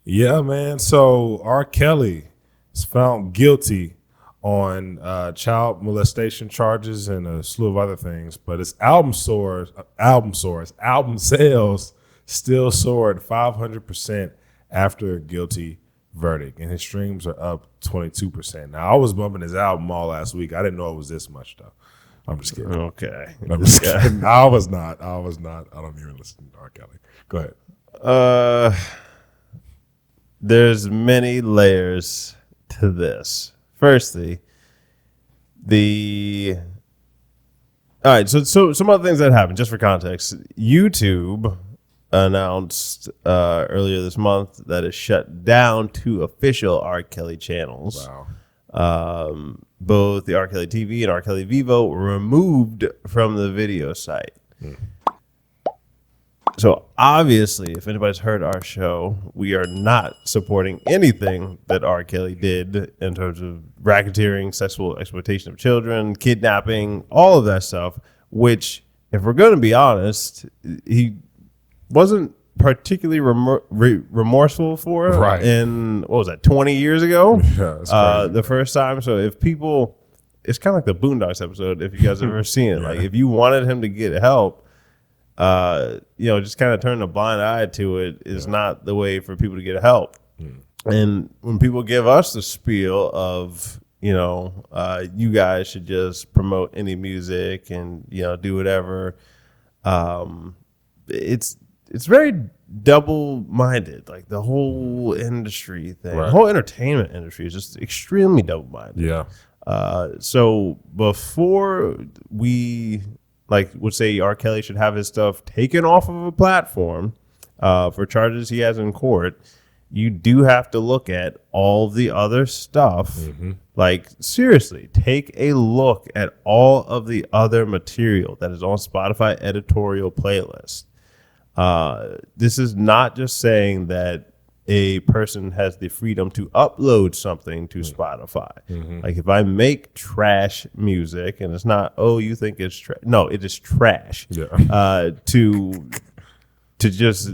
Yeah, man. So R. Kelly is found guilty on child molestation charges and a slew of other things, but his album sales still soared 500% after a guilty verdict, and his streams are up 22%. Now, I was bumping his album all last week. I didn't know it was this much though. I'm just kidding. Okay. I'm just kidding. I was not. I don't even listen to R. Kelly. Go ahead. There's many layers to this. Firstly, all right, so some other things that happened, just for context. YouTube announced earlier this month that it shut down 2 official R. Kelly channels. Wow. Both the R. Kelly TV and R. Kelly Vivo were removed from the video site. So obviously, if anybody's heard our show, we are not supporting anything that R. Kelly did in terms of racketeering, sexual exploitation of children, kidnapping, all of that stuff, which, if we're going to be honest, he wasn't particularly remorseful for it. Right. In, what was that, 20 years ago? Yeah, that's crazy. The first time. So if people, it's kind of like the Boondocks episode, if you guys have ever seen it. Like, if you wanted him to get help, just kind of turning a blind eye to it is not the way for people to get help. And when people give us the spiel of, you guys should just promote any music and, do whatever, it's very double-minded. Like, the whole industry thing, the whole entertainment industry is just extremely double-minded. Yeah. So before we would say R. Kelly should have his stuff taken off of a platform for charges he has in court, you do have to look at all the other stuff. Mm-hmm. Like, seriously, take a look at all of the other material that is on Spotify editorial playlist. This is not just saying that a person has the freedom to upload something to Spotify. Mm-hmm. Like, if I make trash music, and it's not, oh, you think it's trash. No, it is trash. Yeah. To just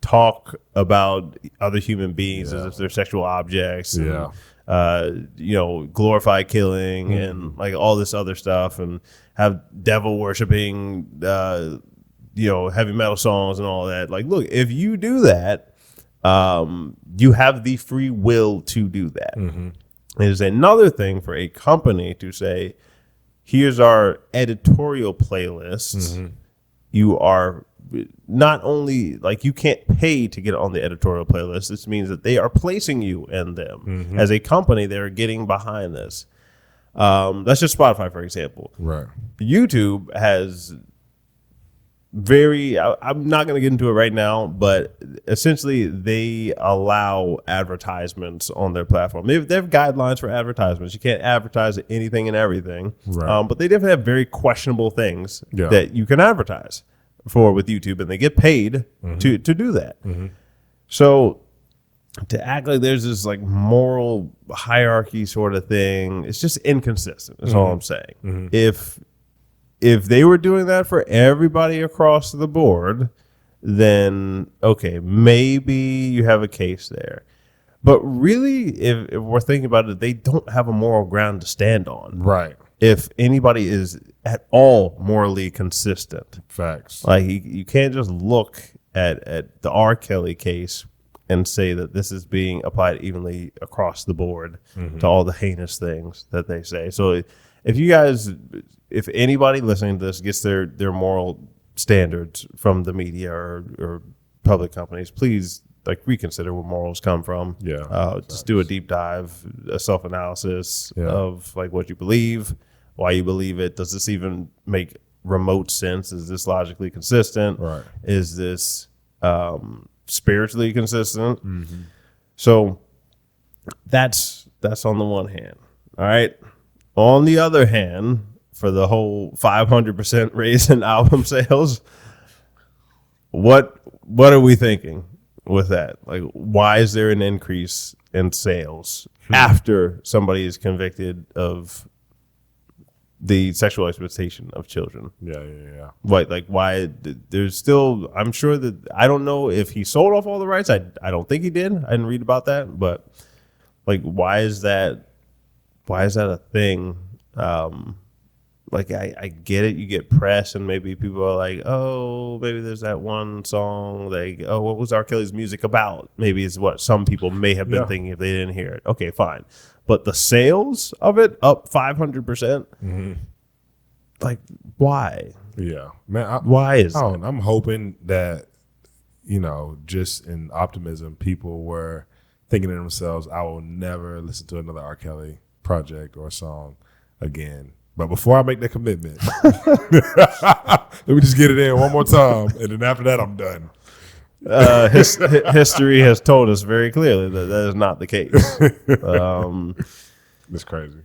talk about other human beings as if they're sexual objects. Yeah. And, glorify killing and like all this other stuff, and have devil worshiping, heavy metal songs and all that. Like, look, if you do that, you have the free will to do that. Mm-hmm. It is another thing for a company to say, here's our editorial playlist. Mm-hmm. You are not only, you can't pay to get on the editorial playlist. This means that they are placing you in them. Mm-hmm. As a company, they're getting behind this. That's just Spotify, for example. Right. YouTube has I'm not going to get into it right now, but essentially they allow advertisements on their platform. They have guidelines for advertisements. You can't advertise anything and everything, right. But they definitely have very questionable things that you can advertise for with YouTube, and they get paid to do that. Mm-hmm. So to act like there's this moral hierarchy sort of thing, it's just inconsistent. That's all I'm saying. Mm-hmm. If they were doing that for everybody across the board, then, okay, maybe you have a case there. But really, if we're thinking about it, they don't have a moral ground to stand on. Right. If anybody is at all morally consistent. Facts. Like, you can't just look at the R. Kelly case and say that this is being applied evenly across the board to all the heinous things that they say. So if anybody listening to this gets their moral standards from the media or public companies, please reconsider where morals come from. Yeah. Just do a deep dive, a self-analysis of what you believe, why you believe it. Does this even make remote sense? Is this logically consistent? Right. Is this spiritually consistent? Mm-hmm. So that's on the one hand. All right. On the other hand, for the whole 500% raise in album sales, what are we thinking with that? Why is there an increase in sales after somebody is convicted of the sexual exploitation of children. Yeah. Like why there's still, I'm sure that, I don't know if he sold off all the rights. I don't think he did. I didn't read about that, but like, why is that a thing? Like I get it. You get press and maybe people are like, oh, maybe there's that one song. Like, oh, what was R. Kelly's music about? Maybe is what some people may have been thinking if they didn't hear it. Okay, fine. But the sales of it up 500%. Like, why? Yeah, man. Why is I that? I'm hoping that, just in optimism, people were thinking to themselves, I will never listen to another R. Kelly project or song again. But before I make that commitment, let me just get it in one more time. And then after that, I'm done. History has told us very clearly that that is not the case. It's crazy.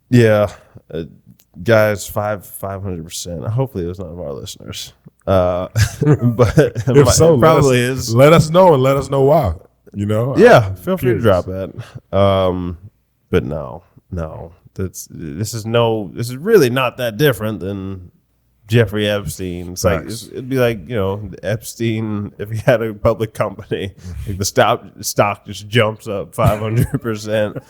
Yeah. Guys, 500%. Hopefully it was none of our listeners. But If so, it probably is. Let us know and let us know why. Yeah, feel free to drop that. But no. This is really not that different than Jeffrey Epstein. It's like it'd be like, Epstein, if he had a public company, like the stock just jumps up 500%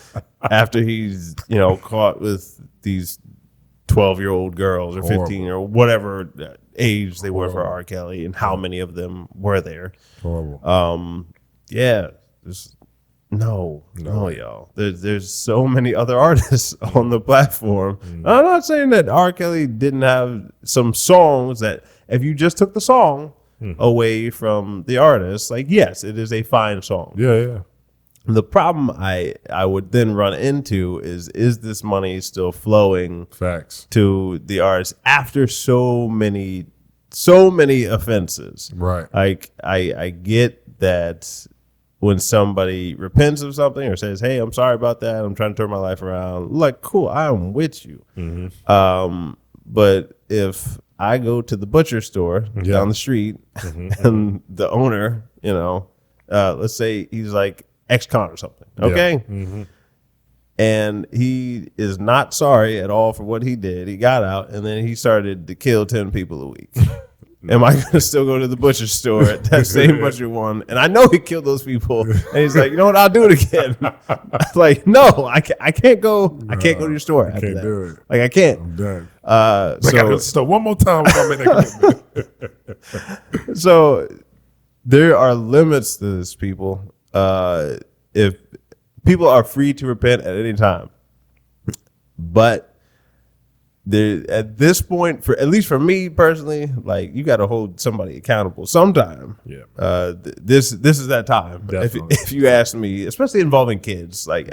after he's caught with these 12-year-old girls or 15 or whatever age they were for R. Kelly, and how many of them were there. Horrible. Yeah, no, y'all. There's so many other artists on the platform. I'm not saying that R. Kelly didn't have some songs that, if you just took the song away from the artist, like, yes, it is a fine song. Yeah. The problem I would then run into is this money still flowing Facts to the artist after so many offenses? Right. Like, I get that when somebody repents of something or says, hey, I'm sorry about that, I'm trying to turn my life around, like, cool, I'm with you. But if I go to the butcher store down the street and the owner, let's say he's like ex-con or something, okay? And he is not sorry at all for what he did. He got out and then he started to kill 10 people a week. Am I going to still go to the butcher store at that same butcher one? And I know he killed those people. And he's like, you know what? I'll do it again. Like, no, I can't go. I can't go to your store after that. Do it. Like, I can't. I'm done. So one more time before I make that commitment. So there are limits to this, people. If people are free to repent at any time, but at this point, at least for me personally, like, you got to hold somebody accountable sometime. Yeah. This is that time. If you ask me, especially involving kids, like,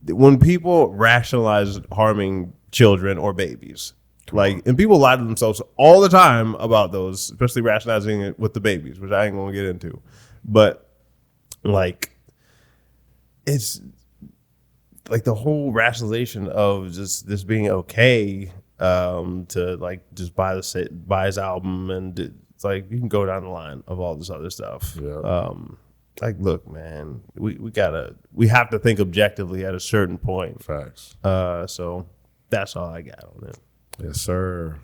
when people rationalize harming children or babies, and people lie to themselves all the time about those, especially rationalizing it with the babies, which I ain't gonna get into, but like, it's like the whole rationalization of just this being okay, to like just buy his album, and it's like, you can go down the line of all this other stuff. Yeah. Like, look, man, we have to think objectively at a certain point. Facts. So that's all I got on it. Yes, sir.